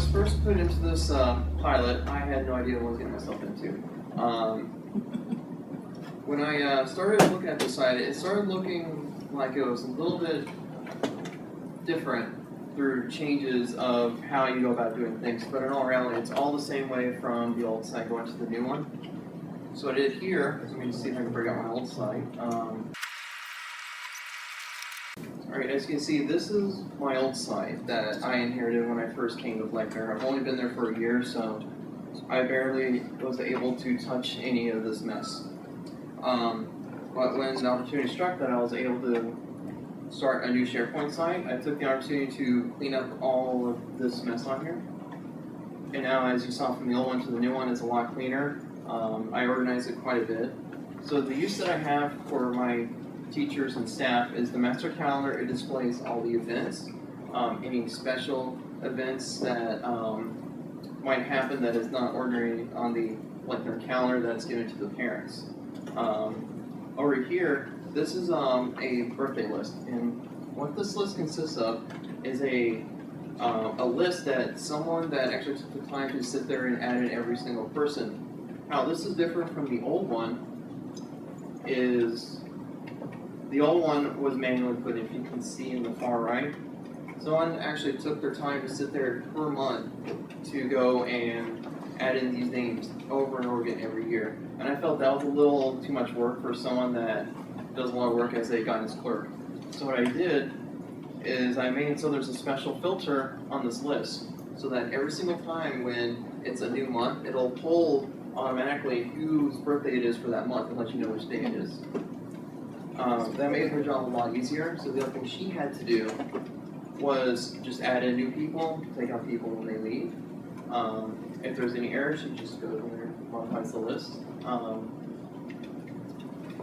was first put into this pilot, I had no idea what I was getting myself into. When I started looking at the site, it started looking like it was a little bit different through changes of how you go about doing things, but in all reality, it's all the same way from the old site going to the new one. So what I did here, let me see if I can bring out my old site. Alright, as you can see, this is my old site that I inherited when I first came to Blankner. I've only been there for a year, so I barely was able to touch any of this mess. But when the opportunity struck that I was able to start a new SharePoint site, I took the opportunity to clean up all of this mess on here. And now, as you saw from the old one to the new one, it's a lot cleaner. I organized it quite a bit. So the use that I have for my teachers and staff is the master calendar. It displays all the events, any special events that might happen that is not ordinary on the Blankner calendar that's given to the parents. Over here, this is a birthday list, and what this list consists of is a list that someone that actually took the time to sit there and add in every single person. Now, this is different from the old one. The old one was manually put in, if you can see in the far right. Someone actually took their time to sit there per month to go and add in these names over and over again every year. And I felt that was a little too much work for someone that does a lot of work as a guidance clerk. So what I did is I made it so there's a special filter on this list so that every single time when it's a new month, it'll pull automatically whose birthday it is for that month and let you know which day it is. That made her job a lot easier. So the other thing she had to do was just add in new people, take out people when they leave. If there's any errors, she just goes in there and modifies the list.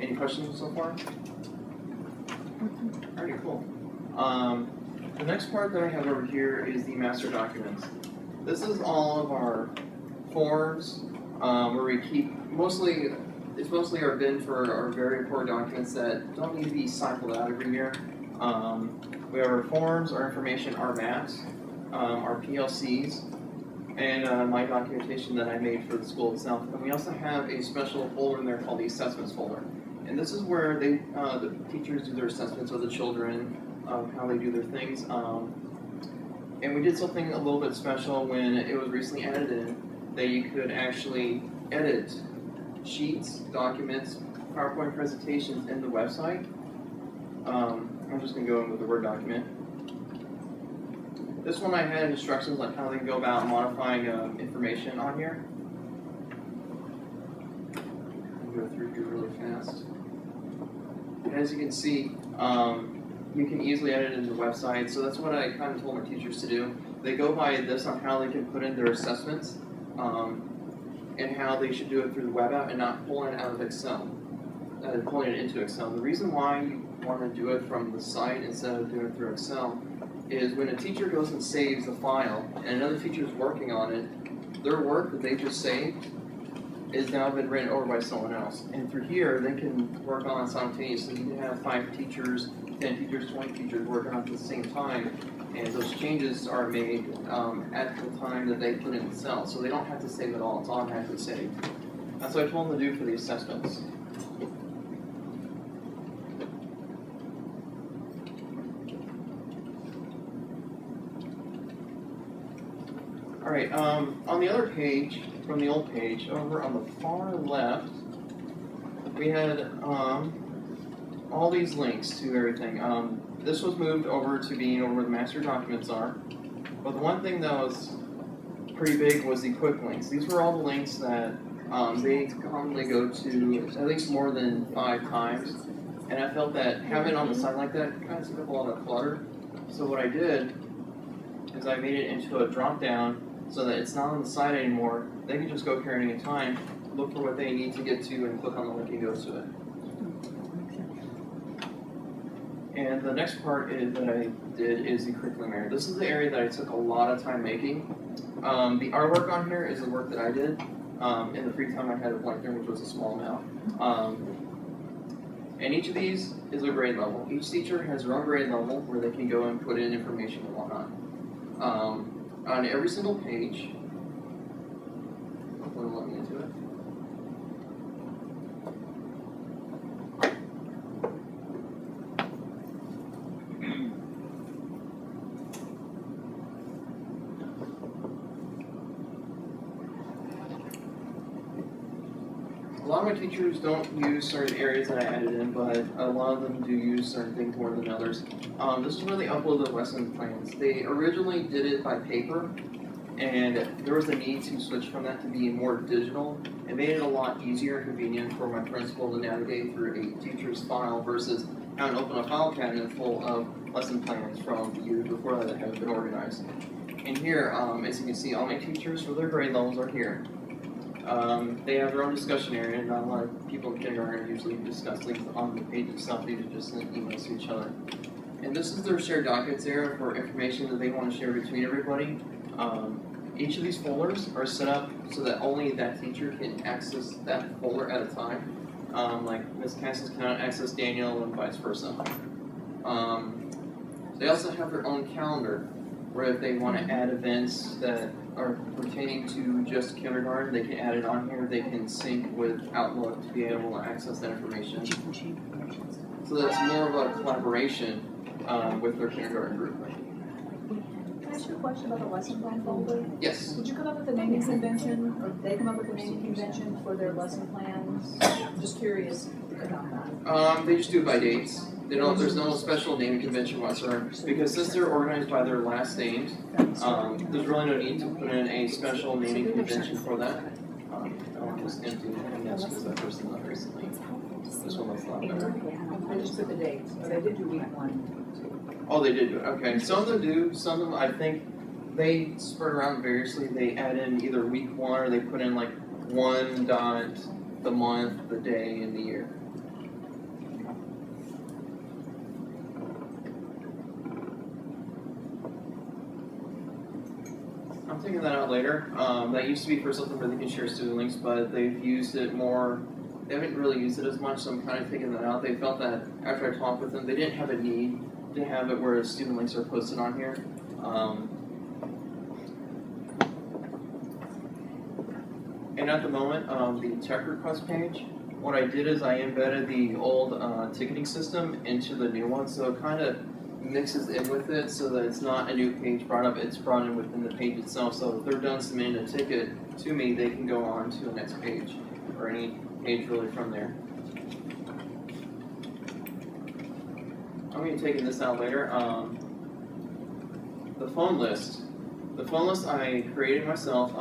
Any questions so far? Alright, cool. The next part that I have over here is the master documents. This is all of our forms where we keep it's mostly our bin for our very important documents that don't need to be cycled out every year. We have our forms, our information, our maps, our PLCs, and my documentation that I made for the school itself. And we also have a special folder in there called the assessments folder. And this is where the teachers do their assessments of the children, how they do their things. And we did something a little bit special when it was recently added in, that you could actually edit sheets, documents, PowerPoint presentations in the website. I'm just going to go in with the Word document. This one I had instructions on how they can go about modifying information on here. I'll go through here really fast. And as you can see, you can easily edit it in the website, so that's what I kind of told my teachers to do. They go by this on how they can put in their assessments and how they should do it through the web app and not pulling it out of Excel, pulling it into Excel. The reason why you want to do it from the site instead of doing it through Excel is when a teacher goes and saves a file and another teacher is working on it, their work that they just saved is now been written over by someone else. And through here, they can work on it simultaneously. You can have 5 teachers, 10 teachers, 20 teachers working on it at the same time, and those changes are made at the time that they put in the cell. So they don't have to save it all, it's automatically saved. That's what I told them to do for the assessments. Alright, on the other page, from the old page, over on the far left, we had all these links to everything. This was moved over to being over where the master documents are. But the one thing that was pretty big was the quick links. These were all the links that they commonly go to at least more than 5 times. And I felt that having it on the side like that kind of took up a lot of clutter. So what I did is I made it into a drop down so that it's not on the side anymore. They can just go here at any time, look for what they need to get to, and click on the link and go to it. And the next part that I did is the curriculum area. This is the area that I took a lot of time making. The artwork on here is the work that I did in the free time I had at Blankner, which was a small amount. And each of these is a grade level. Each teacher has their own grade level where they can go and put in information and whatnot. on every single page. Hopefully it'll let me into it. A lot of my teachers don't use certain areas that I added in, but a lot of them do use certain things more than others. This is where they upload the lesson plans. They originally did it by paper, and there was a need to switch from that to be more digital. It made it a lot easier and convenient for my principal to navigate through a teacher's file versus having to open a file cabinet full of lesson plans from the years before that have been organized. And here, as you can see, all my teachers for their grade levels are here. They have their own discussion area, and not a lot of people in kindergarten usually discuss things on the page itself. They just send emails to each other. And this is their shared documents area for information that they want to share between everybody. Each of these folders are set up so that only that teacher can access that folder at a time. Like Ms. Cassius cannot access Daniel and vice versa. They also have their own calendar, where if they want to add events that are pertaining to just kindergarten, they can add it on here. They can sync with Outlook to be able to access that information. So that's more of a collaboration with their kindergarten group. Can I ask you a question about the lesson plan folder? Yes. Did you come up with a naming convention, or did they come up with a naming convention for their lesson plans? I'm just curious about that. They just do it by dates. They don't. There's no special naming convention whatsoever because since they're organized by their last names, there's really no need to put in a special naming convention for that. I'll just empty and that's because that person left recently. This one looks a lot better. I just put the dates, but I did do week 1. Oh, they did do it. Okay. Some of them do. Some of them, I think, they spread around variously. They add in either week 1 or they put in like 1 dot, the month, the day, and the year. I'm taking that out later. That used to be for something where they can share student links, but they've used it more. They haven't really used it as much, so I'm kind of taking that out. They felt that after I talked with them, they didn't have a need to have it where student links are posted on here. And at the moment, the check request page, what I did is I embedded the old ticketing system into the new one, so it kind of mixes in with it so that it's not a new page brought up, it's brought in within the page itself. So if they're done submitting a ticket to me, they can go on to the next page, or any page really from there. I'm going to be taking this out later. The phone list. The phone list I created myself.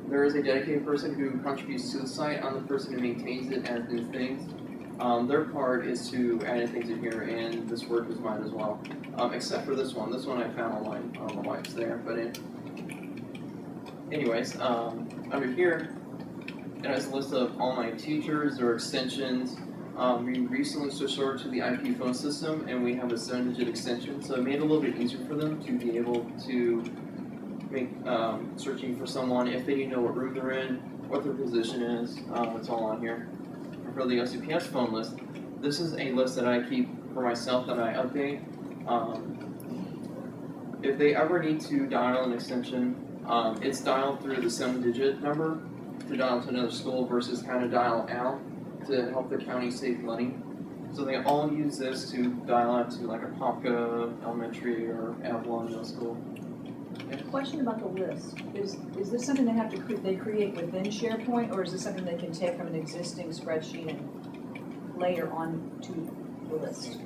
There is a dedicated person who contributes to the site. I'm the person who maintains it, adds new things. Their part is to add things in here, and this work is mine as well. Except for this one. This one I found online. I don't know why it's there, but anyways, under here, it has a list of all my teachers, their extensions. We recently switched over to the IP phone system, and we have a 7-digit extension, so it made it a little bit easier for them to be able to make searching for someone if they need to know what room they're in, what their position is. It's all on here. For the OCPS phone list, this is a list that I keep for myself that I update. If they ever need to dial an extension, it's dialed through the 7-digit number to dial to another school versus kind of dial out to help the county save money. So they all use this to dial out to like a Popka Elementary or Avalon Middle School. Yeah. Question about the list. Is this something they have to create within SharePoint, or is this something they can take from an existing spreadsheet and layer on to the list?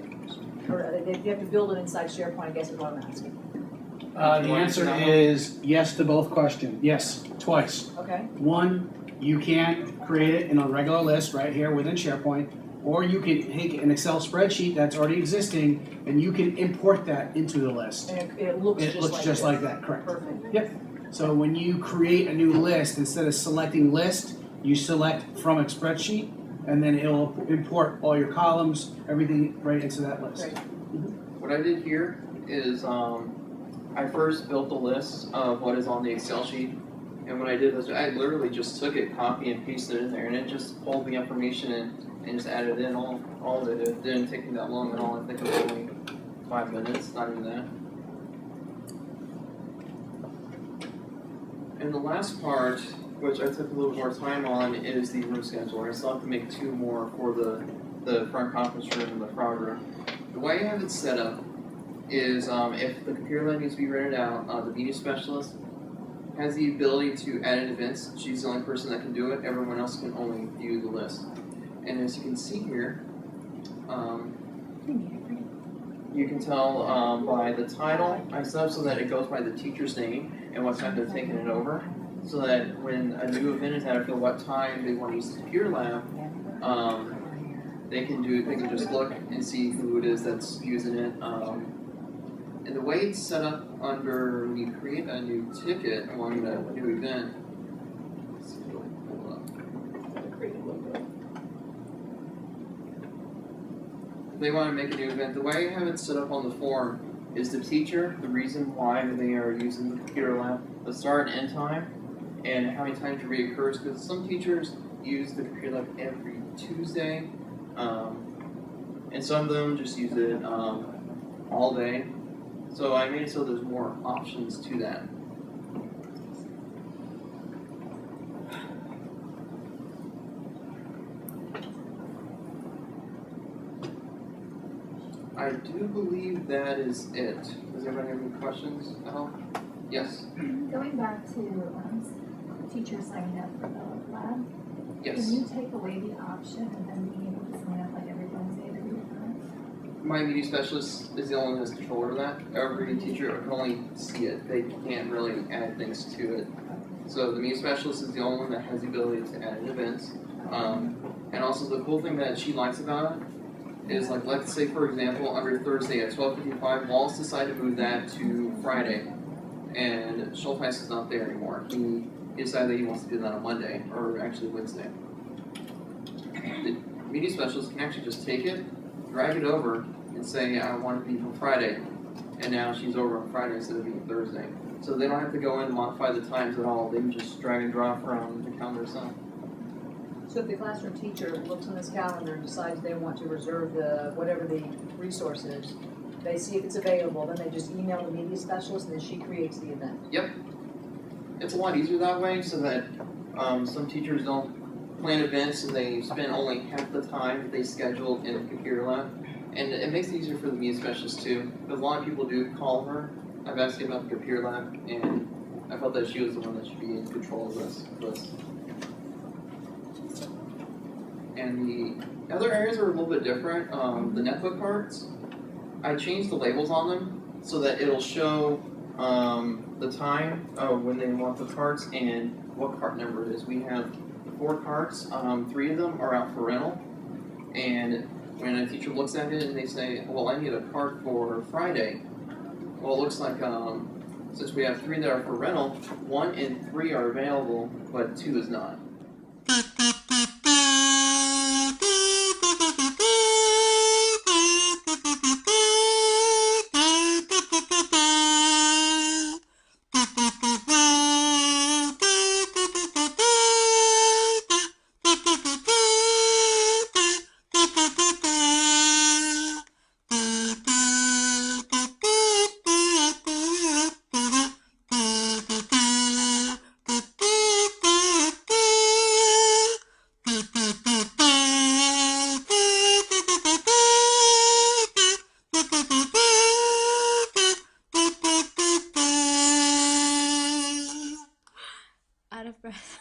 Or they have to build it inside SharePoint, I guess is what I'm asking. The answer is yes to both questions. Yes, twice. Okay. One, you can create it in a regular list right here within SharePoint, or you can take an Excel spreadsheet that's already existing and you can import that into the list. And it looks just like that, correct. Perfect. Yep. So when you create a new list, instead of selecting list, you select from a spreadsheet, and then it'll import all your columns, everything right into that list. Great. What I did here is I first built the list of what is on the Excel sheet, and what I did was I literally just took it, copy and pasted it in there, and it just pulled the information in and just added in all of it. It didn't take me that long at all. I think it was only 5 minutes, not even that. And the last part, which I took a little more time on, is the room schedule. I still have to make 2 more for the front conference room and the frog room. The way I have it set up is if the computer lab needs to be rented out, the media specialist has the ability to add in events. She's the only person that can do it. Everyone else can only view the list. And as you can see here, you can tell by the title I set up so that it goes by the teacher's name and what time they're taking it over, so that when a new event is added for what time they want to use the computer lab, they can just look and see who it is that's using it. And the way it's set up under when you create a new ticket on the new event, let's see if it'll pull it up. If they want to make a new event, the way I have it set up on the form is the teacher, the reason why they are using the computer lab, the start and end time, and how many times it reoccurs, because some teachers use the computer lab every Tuesday, and some of them just use it all day. So I made it so there's more options to that. I do believe that is it. Does everybody have any questions at all? Yes? Going back to teachers signing up for the lab, Yes. can you take away the option of them being able to sign up like every Wednesday at every time? My media specialist is the only one that has control over that. Every teacher can only see it. They can't really add things to it. So the media specialist is the only one that has the ability to add in events. And also the cool thing that she likes about it is, like, let's say for example, under Thursday at 12:55, Wallace decided to move that to Friday, and Schulteis is not there anymore. He decided that he wants to do that on Monday, or actually Wednesday. The media specialist can actually just take it, drag it over, and say, I want it to be for Friday, and now she's over on Friday instead of being Thursday. So they don't have to go in and modify the times at all. They can just drag and drop from the calendar itself. So if the classroom teacher looks on this calendar and decides they want to reserve whatever the resource is, they see if it's available, then they just email the media specialist and then she creates the event. Yep. It's a lot easier that way, so that some teachers don't plan events and they spend only half the time that they scheduled in the computer lab. And it makes it easier for the media specialist too, because a lot of people do call her. I've asked about the computer lab, and I felt that she was the one that should be in control of this list. And the other areas are a little bit different. The netbook cards, I changed the labels on them so that it'll show the time when they want the cards and what card number it is. We have 4 cards, 3 of them are out for rental, and when a teacher looks at it and they say, well, I need a card for Friday, well, it looks like since we have 3 that are for rental, 1 and 3 are available, but 2 is not. Out of breath.